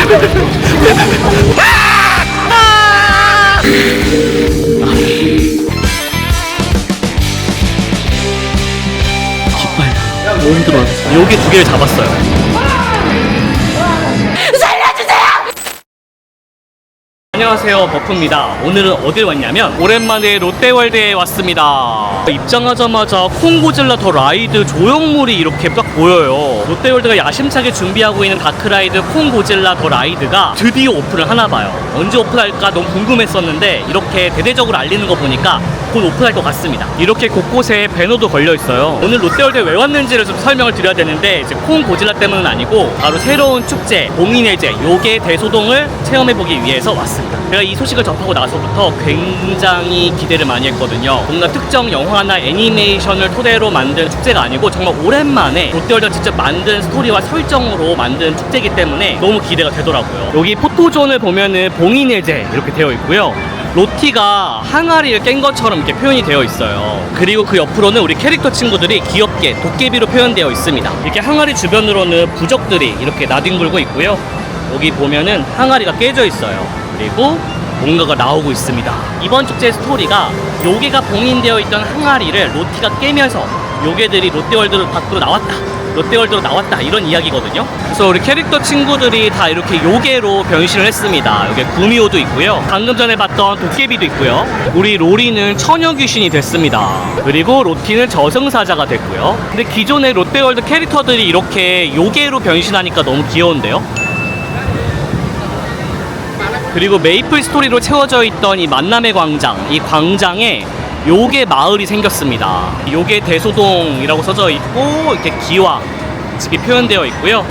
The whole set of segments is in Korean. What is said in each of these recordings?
너무 힘들어. 여기 두 개를 잡았어요. 안녕하세요, 버프입니다. 오늘은 어딜 왔냐면 오랜만에 롯데월드에 왔습니다. 입장하자마자 콩고질라 더 라이드 조형물이 이렇게 딱 보여요. 롯데월드가 야심차게 준비하고 있는 다크라이드 콩고질라 더 라이드가 드디어 오픈을 하나봐요. 언제 오픈할까 너무 궁금했었는데 이렇게 대대적으로 알리는 거 보니까 곧 오픈할 것 같습니다. 이렇게 곳곳에 배너도 걸려있어요. 오늘 롯데월드에 왜 왔는지를 좀 설명을 드려야 되는데 이제 콩고질라 때문은 아니고 바로 새로운 축제 봉인해제 요괴 대소동을 체험해보기 위해서 왔습니다. 제가 이 소식을 접하고 나서부터 굉장히 기대를 많이 했거든요. 뭔가 특정 영화나 애니메이션을 토대로 만든 축제가 아니고 정말 오랜만에 롯데월드가 직접 만든 스토리와 설정으로 만든 축제이기 때문에 너무 기대가 되더라고요. 여기 포토존을 보면은 봉인해제 이렇게 되어 있고요. 로티가 항아리를 깬 것처럼 이렇게 표현이 되어 있어요. 그리고 그 옆으로는 우리 캐릭터 친구들이 귀엽게 도깨비로 표현되어 있습니다. 이렇게 항아리 주변으로는 부적들이 이렇게 나뒹굴고 있고요. 여기 보면은 항아리가 깨져 있어요. 그리고 뭔가가 나오고 있습니다. 이번 축제의 스토리가 요괴가 봉인되어 있던 항아리를 로티가 깨면서 요괴들이 롯데월드 밖으로 나왔다, 롯데월드로 나왔다, 이런 이야기거든요. 그래서 우리 캐릭터 친구들이 다 이렇게 요괴로 변신을 했습니다. 여기 구미호도 있고요, 방금 전에 봤던 도깨비도 있고요. 우리 로리는 처녀 귀신이 됐습니다. 그리고 로티는 저승사자가 됐고요. 근데 기존의 롯데월드 캐릭터들이 이렇게 요괴로 변신하니까 너무 귀여운데요. 그리고 메이플 스토리로 채워져 있던 이 만남의 광장, 이 광장에 요괴 마을이 생겼습니다. 요괴 대소동이라고 써져 있고 이렇게 기와 집이 표현되어 있고요.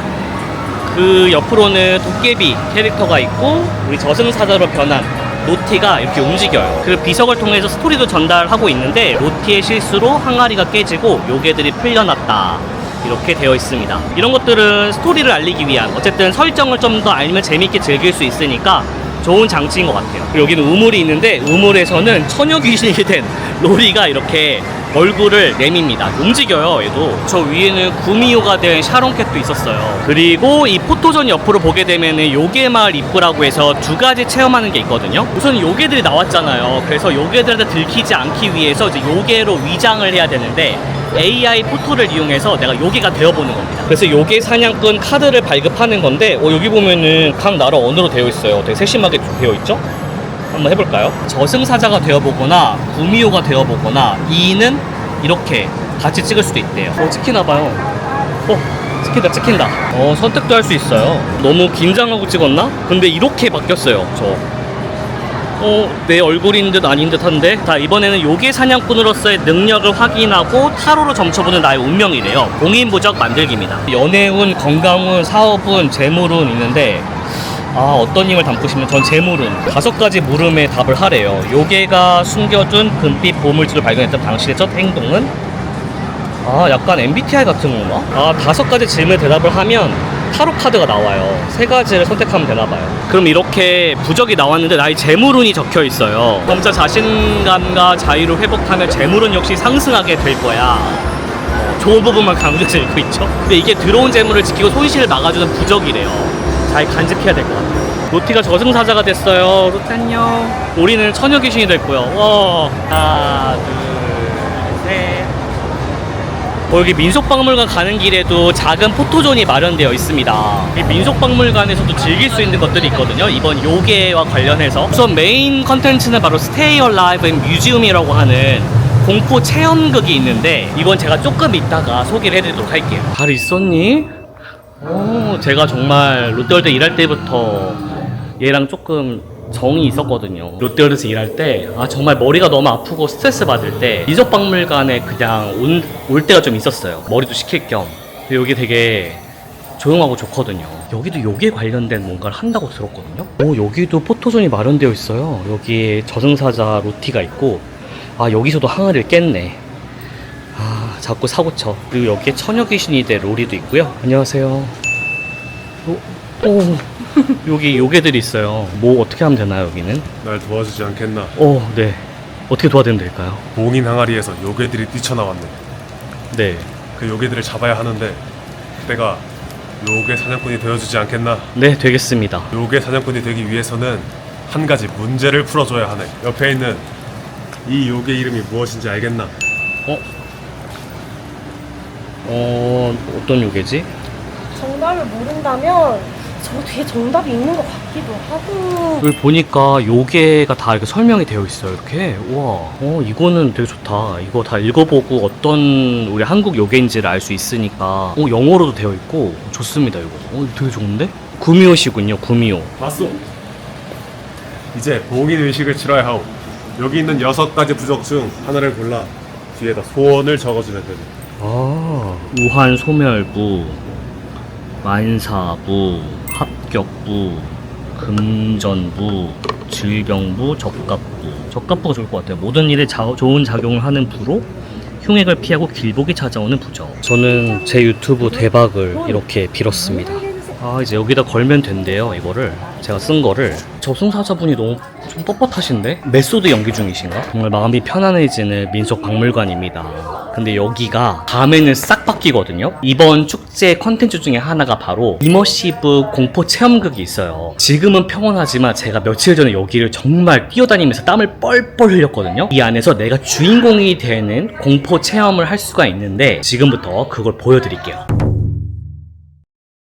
그 옆으로는 도깨비 캐릭터가 있고 우리 저승사자로 변한 로티가 이렇게 움직여요. 그 비석을 통해서 스토리도 전달하고 있는데 로티의 실수로 항아리가 깨지고 요괴들이 풀려났다, 이렇게 되어 있습니다. 이런 것들은 스토리를 알리기 위한, 어쨌든 설정을 좀 더 알면 재밌게 즐길 수 있으니까 좋은 장치인 것 같아요. 그리고 여기는 우물이 있는데 우물에서는 처녀 귀신이 된 로리가 이렇게 얼굴을 내밉니다. 움직여요, 얘도. 저 위에는 구미호가 된 샤론캣도 있었어요. 그리고 이 포토존 옆으로 보게 되면은 요괴마을 입구라고 해서 두 가지 체험하는 게 있거든요. 우선 요괴들이 나왔잖아요. 그래서 요괴들한테 들키지 않기 위해서 이제 요괴로 위장을 해야 되는데 AI 포토를 이용해서 내가 요괴가 되어보는 겁니다. 그래서 요괴 사냥꾼 카드를 발급하는 건데 여기 보면은 각 나라 언어로 되어 있어요. 되게 세심하게 되어 있죠? 한번 해볼까요? 저승사자가 되어보거나 구미호가 되어보거나 2는 이렇게 같이 찍을 수도 있대요. 찍히나봐요. 찍힌다. 선택도 할 수 있어요. 너무 긴장하고 찍었나? 근데 이렇게 바뀌었어요, 저. 내 얼굴인 듯 아닌 듯 한데. 자, 이번에는 요괴 사냥꾼으로서의 능력을 확인하고 타로로 점쳐보는 나의 운명이래요. 봉인부적 만들기입니다. 연애운, 건강운, 사업운, 재물운 있는데 어떤 힘을 담고 싶으면 전 재물운 5가지 물음에 답을 하래요. 요괴가 숨겨둔 금빛 보물지를 발견했던 당신의 첫 행동은? 약간 MBTI 같은 건가? 5가지 질문에 대답을 하면 타로 카드가 나와요. 3가지를 선택하면 되나봐요. 그럼 이렇게 부적이 나왔는데 나의 재물운이 적혀 있어요. 점차 자신감과 자유를 회복하면 재물운 역시 상승하게 될 거야. 좋은 부분만 강조해서 읽고 있죠. 근데 이게 들어온 재물을 지키고 손실을 막아주는 부적이래요. 잘 간직해야 될 것 같아요. 로티가 저승사자가 됐어요. 로티 안녕. 우리는 처녀 귀신이 됐고요. 하나, 둘, 셋. 여기 민속박물관 가는 길에도 작은 포토존이 마련되어 있습니다. 이 민속박물관에서도 즐길 수 있는 것들이 있거든요. 이번 요괴와 관련해서 우선 메인 컨텐츠는 바로 Stay Alive in Museum이라고 하는 공포 체험극이 있는데 이건 제가 조금 이따가 소개를 해드리도록 할게요. 잘 있었니? 제가 정말 롯데월드 일할 때부터 얘랑 조금 정이 있었거든요. 롯데월드에서 일할 때 정말 머리가 너무 아프고 스트레스 받을 때 민속박물관에 그냥 올 때가 좀 있었어요. 머리도 식힐 겸. 여기 되게 조용하고 좋거든요. 여기도 요괴 관련된 뭔가를 한다고 들었거든요. 여기도 포토존이 마련되어 있어요. 여기에 저승사자 로티가 있고 여기서도 항아리를 깼네. 자꾸 사고쳐. 그리고 여기에 처녀 귀신이 된 로리도 있고요. 안녕하세요. 여기 요괴들이 있어요. 뭐 어떻게 하면 되나요, 여기는? 날 도와주지 않겠나? 네. 어떻게 도와드리면 될까요? 봉인 항아리에서 요괴들이 뛰쳐나왔네. 네. 그 요괴들을 잡아야 하는데 내가 요괴 사냥꾼이 되어주지 않겠나? 네, 되겠습니다. 요괴 사냥꾼이 되기 위해서는 한 가지 문제를 풀어줘야 하네. 옆에 있는 이 요괴 이름이 무엇인지 알겠나? 어떤 요괴지? 정답을 모른다면 저 뒤에 정답이 있는 것 같기도 하고. 여기 보니까 요괴가 다 이렇게 설명이 되어 있어요. 이렇게. 우와. 이거는 되게 좋다. 이거 다 읽어보고 어떤 우리 한국 요괴인지를 알 수 있으니까. 영어로도 되어 있고 좋습니다. 이거. 되게 좋은데? 구미호시군요. 구미호. 맞소. 이제 봉인 의식을 치러야 하오. 여기 있는 6가지 부적 중 하나를 골라 뒤에다 소원을 적어주면 되네. 우한 소멸부, 만사부, 합격부, 금전부, 질병부, 적갑부. 적갑부가 좋을 것 같아요. 모든 일에 좋은 작용을 하는 부로 흉액을 피하고 길복이 찾아오는 부죠. 저는 제 유튜브 대박을 이렇게 빌었습니다. 이제 여기다 걸면 된대요. 이거를 제가 쓴 거를. 접승사자분이 너무 좀 뻣뻣하신데? 메소드 연기 중이신가? 정말 마음이 편안해지는 민속박물관입니다. 근데 여기가 다음에는 싹 바뀌거든요. 이번 축제 컨텐츠 중에 하나가 바로 이머시브 공포 체험극이 있어요. 지금은 평온하지만 제가 며칠 전에 여기를 정말 뛰어다니면서 땀을 뻘뻘 흘렸거든요. 이 안에서 내가 주인공이 되는 공포 체험을 할 수가 있는데 지금부터 그걸 보여드릴게요.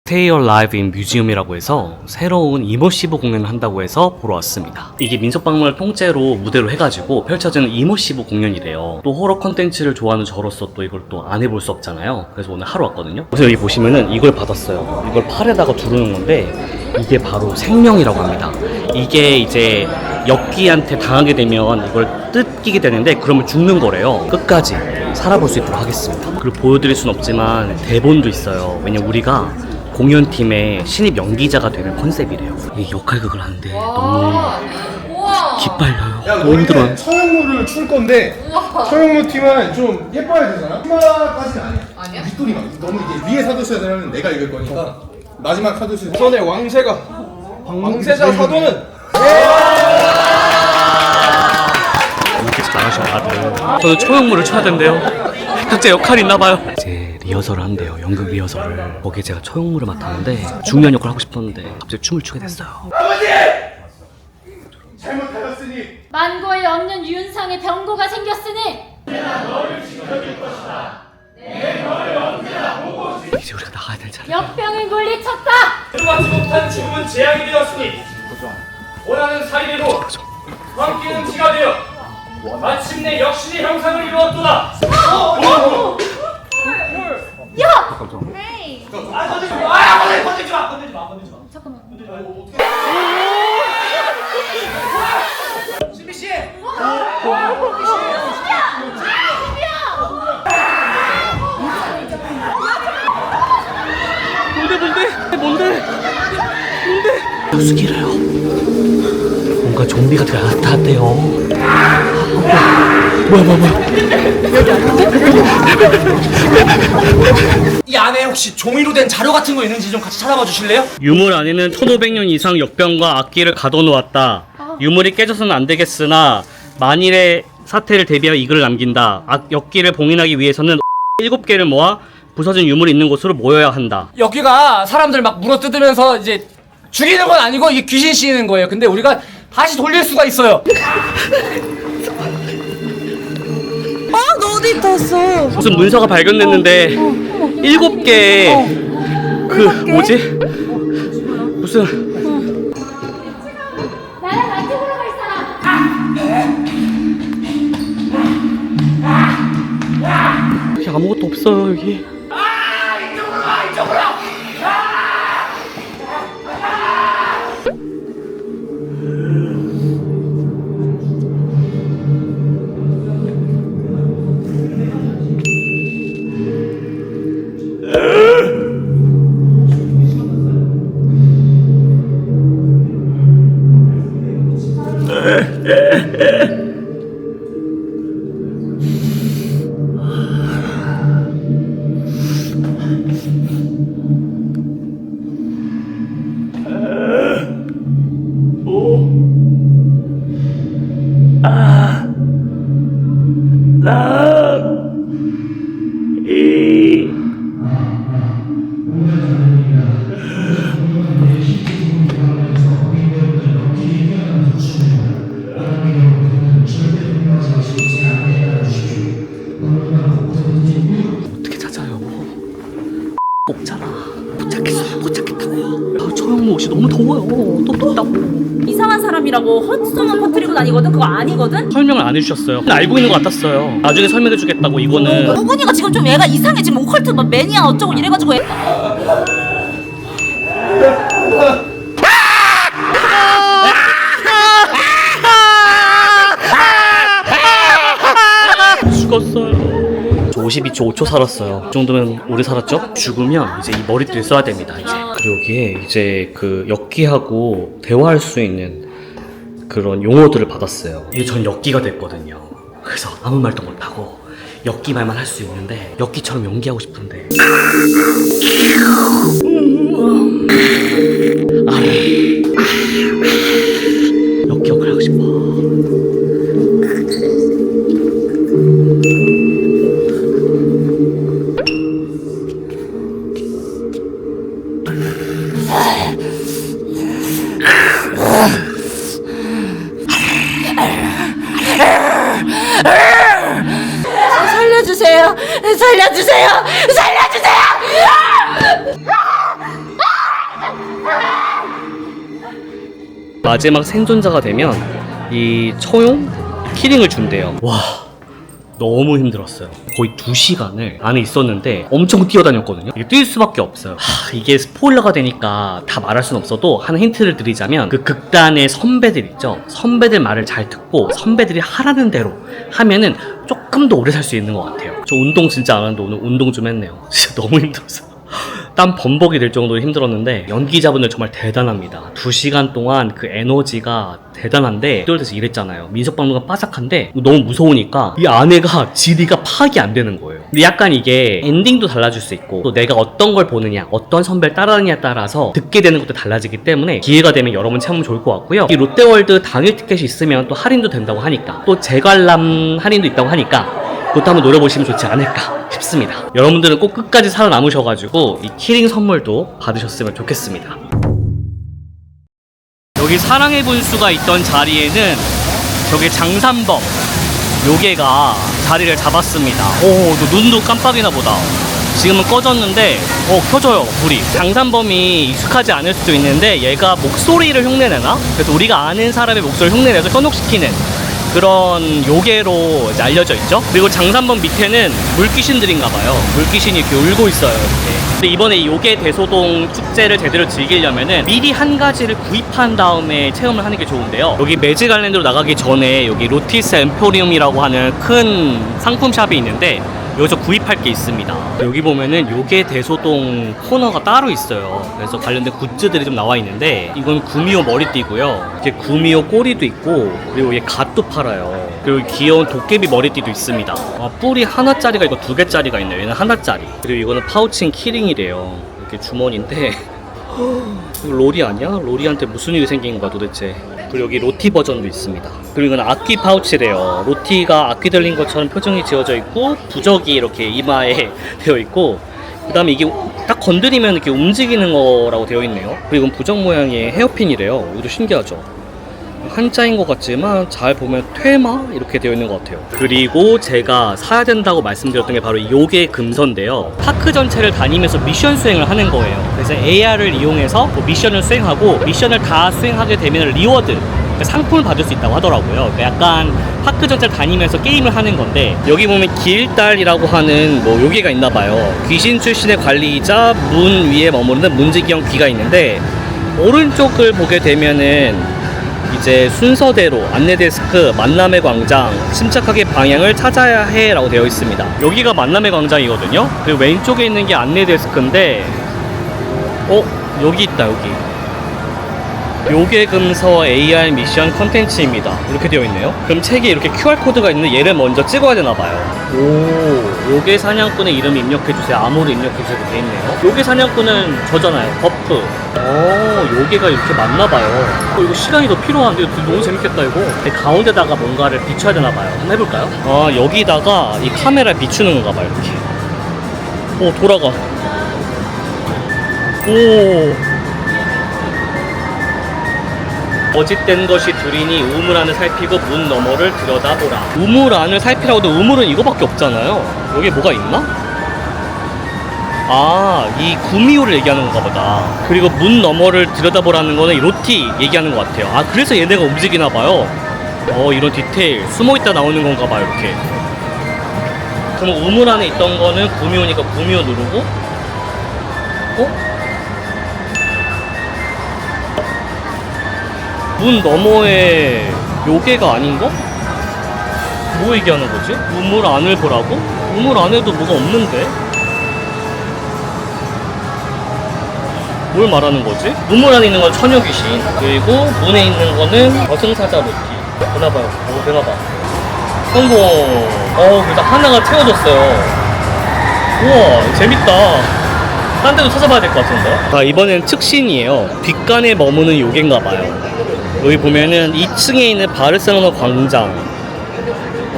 Stay Alive in Museum이라고 해서 새로운 이머시브 공연을 한다고 해서 보러 왔습니다. 이게 민속박물관 통째로 무대로 해가지고 펼쳐지는 이머시브 공연이래요. 또 호러 컨텐츠를 좋아하는 저로서 또 이걸 또 안 해볼 수 없잖아요. 그래서 오늘 하러 왔거든요. 그래서 여기 보시면은 이걸 받았어요. 이걸 팔에다가 두르는 건데 이게 바로 생명이라고 합니다. 이게 이제 역기한테 당하게 되면 이걸 뜯기게 되는데 그러면 죽는 거래요. 끝까지 살아볼 수 있도록 하겠습니다. 그리고 보여드릴 순 없지만 대본도 있어요. 왜냐면 우리가 공연팀의 신입 연기자가 되는 컨셉이래요. 이 역할극을 하는데 너무 기빨려요. 야, 너무 힘들어요. 서영무를 출 건데 서영무 팀은 좀 예뻐야 되잖아. 치마까지는 아니야. 윗도리만. 너무 이게 위에 사도시아 되면 내가 읽을 거니까 마지막 사도시아. 우선의 왕세가 왕세자 사도는 이렇게 잘하셔 다들. 저는 초연무를 쳐야 된대요. 각자 역할이 있나봐요. 이제 리허설을 한대요. 연극 리허설을. 거기에 제가 초연무를 맡았는데 중요한 역할을 하고 싶었는데 갑자기 춤을 추게 됐어요. 아버지! 잘못하였으니 만고에 없는 윤상의 병고가 생겼으니 이제 우리가 나가야 될 차례. 역병을 물리쳤다. 하지 못한 죽음은 재앙이 되었으니 원하는 사이대로 황기는 지가 되어 마침내 역신의 형상을 이루었도다. 야! 건들지 마. 잠깐만. 신비 씨. 뭔데? 수기래요. 뭔가 좀비가 나타났대요. 뭐야. 이 안에 혹시 종이로 된 자료 같은 거 있는지 좀 같이 찾아봐 주실래요? 유물 안에는 1500년 이상 역병과 악기를 가둬놓았다. 유물이 깨져서는 안 되겠으나 만일의 사태를 대비하여 이글을 남긴다. 역기를 봉인하기 위해서는 7개를 모아 부서진 유물이 있는 곳으로 모여야 한다. 여기가 사람들 막 물어뜯으면서 이제 죽이는 건 아니고 이게 귀신 씌이는 거예요. 근데 우리가 다시 돌릴 수가 있어요. 너 어디 있었어? 무슨 문서가 발견됐는데 7개의 그 뭐지? 무슨 나랑 같이 보러 갈 사람. 여기 아무것도 없어요 여기. 서영무 옷이 너무 더워요. 또 덥다고. 이상한 사람이라고 헛소문 퍼뜨리고 다니거든. 그거 아니거든. 설명을 안 해주셨어요. 알고 있는 것 같았어요. 나중에 설명해주겠다고 이거는. 우근이가 지금 좀 얘가 이상해. 지금 오컬트 막 매니아 어쩌고 이래가지고 죽었어요. 저 52초 5초 살았어요. 이 정도면 오래 살았죠? 죽으면 이제 이 머리띠를 써야 됩니다. 이제. 그리고 여기에 이제 그 엽기하고 대화할 수 있는 그런 용어들을 받았어요. 이게 전 엽기가 됐거든요. 그래서 아무 말도 못하고 엽기 말만 할 수 있는데 엽기처럼 연기하고 싶은데 엽기 역할 하고 싶어. 살려주세요. 살려주세요. 살려주세요. 마지막 생존자가 되면 이 처용 키링을 준대요. 와, 너무 힘들었어요. 거의 2시간을 안에 있었는데 엄청 뛰어다녔거든요. 이게 뛸 수밖에 없어요. 이게 스포일러가 되니까 다 말할 순 없어도 하나 힌트를 드리자면 그 극단의 선배들 있죠. 선배들 말을 잘 듣고 선배들이 하라는 대로 하면은 조금 더 오래 살 수 있는 것 같아요. 저 운동 진짜 안 하는데 오늘 운동 좀 했네요. 진짜 너무 힘들었어요. 땀 범벅이 될 정도로 힘들었는데 연기자분들 정말 대단합니다. 2시간 동안 그 에너지가 대단한데 똘돼서 일했잖아요. 민석박물관 바삭한데 너무 무서우니까 이 안에가 지리가 파악이 안 되는 거예요. 근데 약간 이게 엔딩도 달라질 수 있고 또 내가 어떤 걸 보느냐 어떤 선배를 따라하느냐에 따라서 듣게 되는 것도 달라지기 때문에 기회가 되면 여러분 체험하면 좋을 것 같고요. 이 롯데월드 당일 티켓이 있으면 또 할인도 된다고 하니까 또 재관람 할인도 있다고 하니까 그것도 한번 노려보시면 좋지 않을까 싶습니다. 여러분들은 꼭 끝까지 살아남으셔가지고 이 키링 선물도 받으셨으면 좋겠습니다. 여기 사랑의 분수가 있던 자리에는 저기 장산범 요괴가 자리를 잡았습니다. 오, 눈도 깜빡이나 보다. 지금은 꺼졌는데 켜져요 불이. 장산범이 익숙하지 않을 수도 있는데 얘가 목소리를 흉내내나? 그래서 우리가 아는 사람의 목소리를 흉내내서 현혹시키는 그런 요괴로 이제 알려져 있죠. 그리고 장산범 밑에는 물귀신들인가봐요. 물귀신이 이렇게 울고 있어요. 이렇게. 근데 이번에 이 요괴 대소동 축제를 제대로 즐기려면은 미리 한 가지를 구입한 다음에 체험을 하는 게 좋은데요. 여기 매직아일랜드로 나가기 전에 여기 로티스 엠포리움이라고 하는 큰 상품샵이 있는데 여기서 구입할 게 있습니다. 여기 보면은 요괴 대소동 코너가 따로 있어요. 그래서 관련된 굿즈들이 좀 나와 있는데 이건 구미호 머리띠고요. 이렇게 구미호 꼬리도 있고 그리고 이게 갓도 팔아요. 그리고 귀여운 도깨비 머리띠도 있습니다. 뿔이 하나짜리가 있고 2개짜리가 있네요. 얘는 하나짜리. 그리고 이거는 파우치인 키링이래요. 이렇게 주머니인데 이거 로리 아니야? 로리한테 무슨 일이 생긴 거야 도대체. 그리고 여기 로티 버전도 있습니다. 그리고 이건 악귀 파우치래요. 로티가 악귀 들린 것처럼 표정이 지어져 있고 부적이 이렇게 이마에 되어 있고 그 다음에 이게 딱 건드리면 이렇게 움직이는 거라고 되어 있네요. 그리고 이건 부적 모양의 헤어핀이래요. 이것도 신기하죠. 한자인 것 같지만 잘 보면 퇴마 이렇게 되어 있는 것 같아요. 그리고 제가 사야 된다고 말씀드렸던 게 바로 이 요괴 금서인데요. 파크 전체를 다니면서 미션 수행을 하는 거예요. 그래서 AR을 이용해서 미션을 수행하고 미션을 다 수행하게 되면 리워드 그러니까 상품을 받을 수 있다고 하더라고요. 그러니까 약간 파크 전체를 다니면서 게임을 하는 건데 여기 보면 길달이라고 하는 뭐 요괴가 있나 봐요. 귀신 출신의 관리이자 문 위에 머무르는 문지기형 귀가 있는데 오른쪽을 보게 되면은 이제 순서대로 안내데스크, 만남의 광장, 침착하게 방향을 찾아야 해 라고 되어 있습니다. 여기가 만남의 광장이거든요. 그리고 왼쪽에 있는 게 안내데스크인데 여기 있다. 여기 요괴금서 AR 미션 컨텐츠입니다. 이렇게 되어 있네요. 그럼 책에 이렇게 QR코드가 있는데 얘를 먼저 찍어야 되나봐요. 오, 요괴 사냥꾼의 이름 입력해주세요. 암호를 입력해주세요. 되어 있네요. 요괴 사냥꾼은 저잖아요. 버프. 요괴가 이렇게 많나봐요. 이거 시간이 더 필요한데 너무 재밌겠다 이거. 가운데다가 뭔가를 비춰야 되나봐요. 한번 해볼까요? 여기다가 이 카메라에 비추는 건가봐요. 이렇게. 돌아가. 오. 거짓된 것이 둘이니 우물 안을 살피고 문 너머를 들여다보라. 우물 안을 살피라고 해도 우물은 이거밖에 없잖아요. 여기 뭐가 있나? 아, 이 구미호를 얘기하는 건가 보다. 그리고 문 너머를 들여다보라는 거는 이 로티 얘기하는 것 같아요. 아, 그래서 얘네가 움직이나 봐요. 이런 디테일 숨어있다 나오는 건가 봐요, 이렇게. 그럼 우물 안에 있던 거는 구미호니까 구미호 누르고, 문 너머에 요괴가 아닌가? 뭐 얘기하는 거지? 우물 안을 보라고? 우물 안에도 뭐가 없는데? 뭘 말하는 거지? 우물 안에 있는 건 처녀귀신, 그리고 문에 있는 거는 저승사자 로티. 되나봐요. 되나봐. 성공. 일단 하나가 채워졌어요. 우와, 재밌다. 딴 데도 찾아봐야 될 것 같은데. 이번엔 측신이에요. 빗간에 머무는 요괴인가봐요. 여기 보면은 2층에 있는 바르셀로나 광장,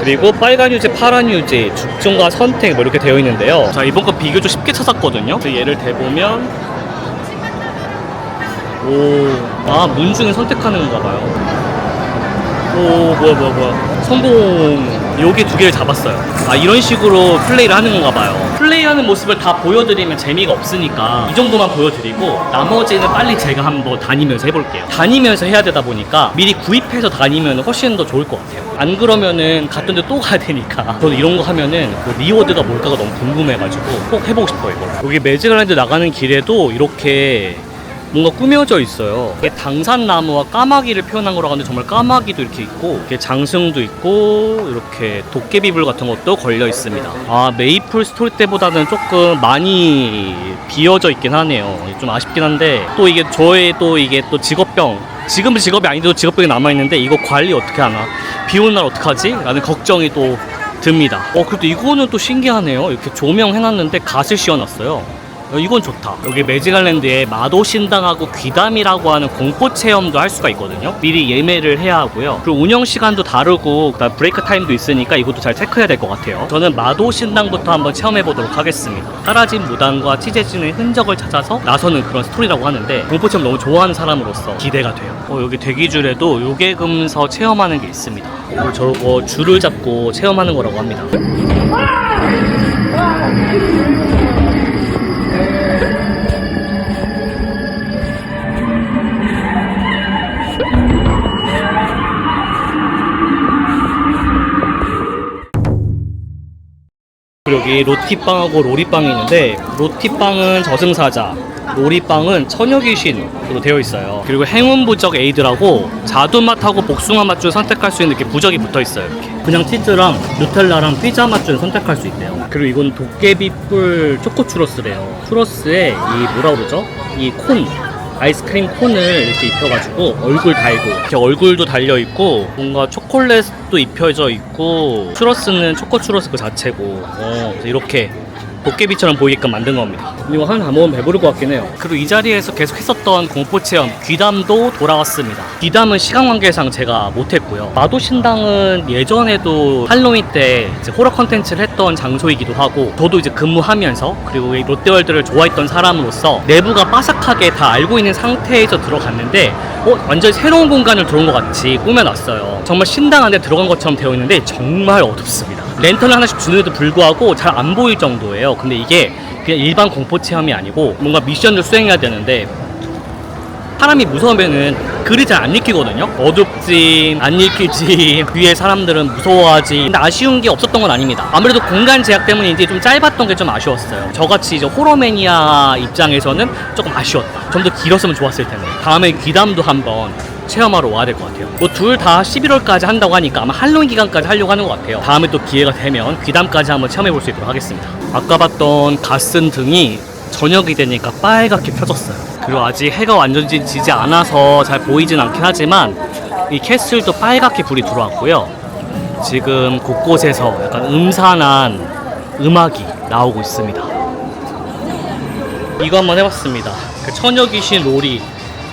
그리고 빨간 휴지, 파란 휴지, 죽종과 선택 뭐 이렇게 되어 있는데요. 자, 이번 거 비교적 쉽게 찾았거든요. 얘를 대보면 문 중에 선택하는 건가 봐요. 뭐야. 성공. 여기 두 개를 잡았어요. 이런 식으로 플레이를 하는 건가 봐요. 플레이하는 모습을 다 보여드리면 재미가 없으니까 이 정도만 보여드리고 나머지는 빨리 제가 한번 다니면서 해볼게요. 다니면서 해야 되다 보니까 미리 구입해서 다니면 훨씬 더 좋을 것 같아요. 안 그러면은 갔던 데 또 가야 되니까. 저는 이런 거 하면은 그 리워드가 뭘까가 너무 궁금해가지고 꼭 해보고 싶어요, 이걸. 여기 매직아일랜드 나가는 길에도 이렇게 뭔가 꾸며져 있어요. 이게 당산나무와 까마귀를 표현한 거라고 하는데 정말 까마귀도 이렇게 있고, 이렇게 장승도 있고, 이렇게 도깨비불 같은 것도 걸려 있습니다. 메이플 스토리 때보다는 조금 많이 비어져 있긴 하네요. 좀 아쉽긴 한데, 또 이게 저의 또 이게 또 직업병, 지금은 직업이 아닌데도 직업병이 남아있는데 이거 관리 어떻게 하나? 비 오는 날 어떡하지? 라는 걱정이 또 듭니다. 그래도 이거는 또 신기하네요. 이렇게 조명해놨는데 갓을 씌워놨어요. 이건 좋다. 여기 매직아일랜드에 마도신당하고 귀담이라고 하는 공포 체험도 할 수가 있거든요. 미리 예매를 해야 하고요. 그리고 운영 시간도 다르고 그다음 브레이크 타임도 있으니까 이것도 잘 체크해야 될 것 같아요. 저는 마도신당부터 한번 체험해 보도록 하겠습니다. 사라진 무당과 취재진의 흔적을 찾아서 나서는 그런 스토리라고 하는데, 공포 체험 너무 좋아하는 사람으로서 기대가 돼요. 여기 대기줄에도 요괴금서 체험하는 게 있습니다. 저거 줄을 잡고 체험하는 거라고 합니다. 그리고 여기 로티빵하고 로리빵이 있는데, 로티빵은 저승사자, 로리빵은 처녀귀신으로 되어 있어요. 그리고 행운부적 에이드라고 자두맛하고 복숭아맛 중 선택할 수 있는 이렇게 부적이 붙어 있어요. 이렇게 그냥 치즈랑 누텔라랑 피자 맛 중 선택할 수 있대요. 그리고 이건 도깨비뿔 초코 추러스래요. 추러스에 이 뭐라 그러죠? 이 콘, 아이스크림 콘을 이렇게 입혀가지고 얼굴 달고, 이렇게 얼굴도 달려있고 뭔가 초콜릿도 입혀져 있고, 추러스는 초코 추러스 그 자체고, 그래서 이렇게 도깨비처럼 보이게끔 만든 겁니다. 이거 하나 다 먹으면 배부를 것 같긴 해요. 그리고 이 자리에서 계속 했었던 공포체험 귀담도 돌아왔습니다. 귀담은 시간 관계상 제가 못했고요. 마도신당은 예전에도 할로윈 때 이제 호러 컨텐츠를 했던 장소이기도 하고, 저도 이제 근무하면서 그리고 이 롯데월드를 좋아했던 사람으로서 내부가 바삭하게 다 알고 있는 상태에서 들어갔는데 완전히 새로운 공간을 들어온 것 같이 꾸며놨어요. 정말 신당 안에 들어간 것처럼 되어 있는데 정말 어둡습니다. 랜턴을 하나씩 주는데도 불구하고 잘 안 보일 정도예요. 근데 이게 그냥 일반 공포 체험이 아니고 뭔가 미션을 수행해야 되는데, 사람이 무서우면은 글이 잘 안 읽히거든요. 어둡지, 안 읽히지, 위에 사람들은 무서워하지. 근데 아쉬운 게 없었던 건 아닙니다. 아무래도 공간 제약 때문인지 좀 짧았던 게 좀 아쉬웠어요. 저같이 이제 호러 매니아 입장에서는 조금 아쉬웠다. 좀 더 길었으면 좋았을 텐데. 다음에 귀담도 한번 체험하러 와야 될 것 같아요. 뭐 둘 다 11월까지 한다고 하니까 아마 할로윈 기간까지 하려고 하는 것 같아요. 다음에 또 기회가 되면 귀담까지 한번 체험해 볼 수 있도록 하겠습니다. 아까 봤던 가슨 등이 저녁이 되니까 빨갛게 펴졌어요. 그리고 아직 해가 완전히 지지 않아서 잘 보이진 않긴 하지만 이 캐슬도 빨갛게 불이 들어왔고요. 지금 곳곳에서 약간 음산한 음악이 나오고 있습니다. 이거 한번 해봤습니다. 그 처녀귀신 롤이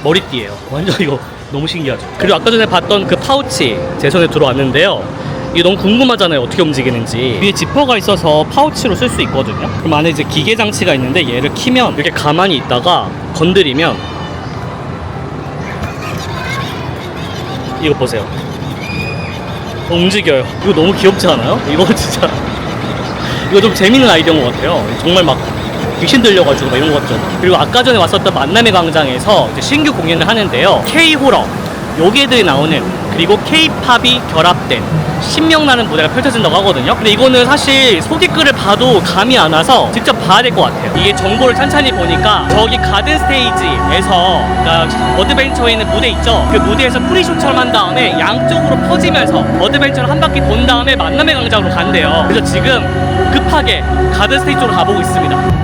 머리띠예요. 완전 이거 너무 신기하죠. 그리고 아까 전에 봤던 그 파우치 제 손에 들어왔는데요. 이게 너무 궁금하잖아요. 어떻게 움직이는지. 위에 지퍼가 있어서 파우치로 쓸 수 있거든요. 그럼 안에 이제 기계 장치가 있는데 얘를 키면 이렇게 가만히 있다가 건드리면 이거 보세요. 움직여요. 이거 너무 귀엽지 않아요? 이거 진짜 이거 좀 재밌는 아이디어인 것 같아요. 정말 막 귀신 들려가지고 막 이런 거 같잖아. 그리고 아까 전에 왔었던 만남의 광장에서 이제 신규 공연을 하는데요. K-호러 요괴들이 나오는, 그리고 K-팝이 결합된 신명나는 무대가 펼쳐진다고 하거든요. 근데 이거는 사실 소개글을 봐도 감이 안 와서 직접 봐야 될 것 같아요. 이게 정보를 천천히 보니까 저기 가든 스테이지에서, 그러니까 어드벤처에 있는 무대 있죠. 그 무대에서 프리쇼처럼 한 다음에 양쪽으로 퍼지면서 어드벤처를 한 바퀴 돈 다음에 만남의 광장으로 간대요. 그래서 지금 급하게 가든 스테이지 쪽으로 가보고 있습니다.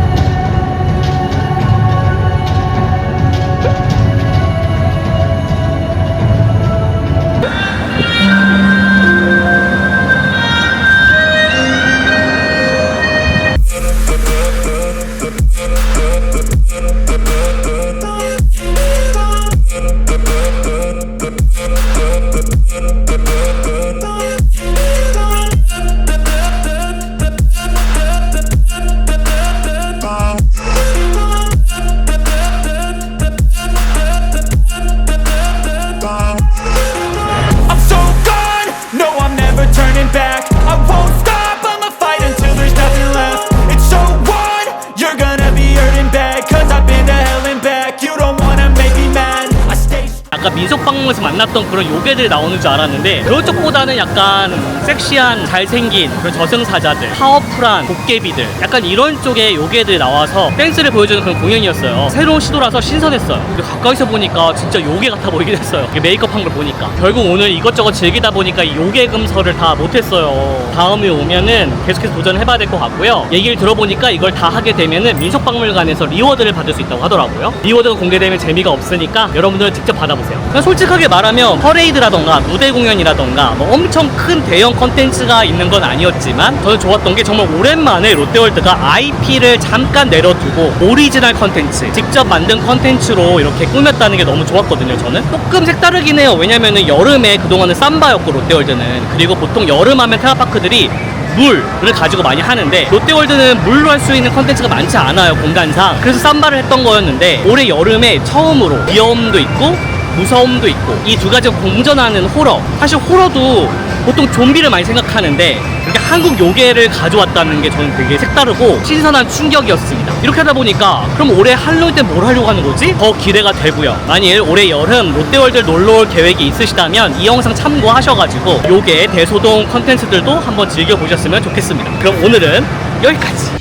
I'm so gone, no I'm never turning back. I won't stop, I'ma fight until there's nothing left. It's so on, you're gonna be hurting bad, cause I've been to hell and back. You don't wanna make me mad, I stay 아까 민속박물관에서 만났던 그런 요괴들이 나오는 줄 알았는데 그런 쪽보다는 약간 섹시한 잘생긴 그런 저승사자들, 파워풀한 도깨비들, 약간 이런 쪽의 요괴들이 나와서 댄스를 보여주는 그런 공연이었어요. 새로운 시도라서 신선했어요. 근데 가까이서 보니까 진짜 요괴 같아 보이긴 했어요. 메이크업한 걸 보니까. 결국 오늘 이것저것 즐기다 보니까 이 요괴 금서를 다 못했어요. 다음에 오면은 계속해서 도전을 해봐야 될 것 같고요. 얘기를 들어보니까 이걸 다 하게 되면은 민속박물관에서 리워드를 받을 수 있다고 하더라고요. 리워드가 공개되면 재미가 없으니까 여러분들은 직접 받아보세요. 그냥 솔직하게 말하면 퍼레이드라던가 무대 공연이라던가 뭐 엄청 큰 대형 컨텐츠가 있는 건 아니었지만 저는 좋았던 게 정말 오랜만에 롯데월드가 IP를 잠깐 내려두고 오리지널 컨텐츠, 직접 만든 컨텐츠로 이렇게 꾸몄다는 게 너무 좋았거든요. 저는 조금 색다르긴 해요. 왜냐면은 여름에 그동안은 삼바였고 롯데월드는, 그리고 보통 여름하면 테마파크들이 물을 가지고 많이 하는데 롯데월드는 물로 할 수 있는 컨텐츠가 많지 않아요, 공간상. 그래서 삼바를 했던 거였는데 올해 여름에 처음으로 위험도 있고 무서움도 있고 이 두 가지가 공존하는 호러. 사실 호러도 보통 좀비를 많이 생각하는데 이렇게 한국 요괴를 가져왔다는 게 저는 되게 색다르고 신선한 충격이었습니다. 이렇게 하다 보니까 그럼 올해 할로윈 때 뭘 하려고 하는 거지? 더 기대가 되고요. 만일 올해 여름 롯데월드 놀러올 계획이 있으시다면 이 영상 참고하셔가지고 요괴 대소동 컨텐츠들도 한번 즐겨보셨으면 좋겠습니다. 그럼 오늘은 여기까지.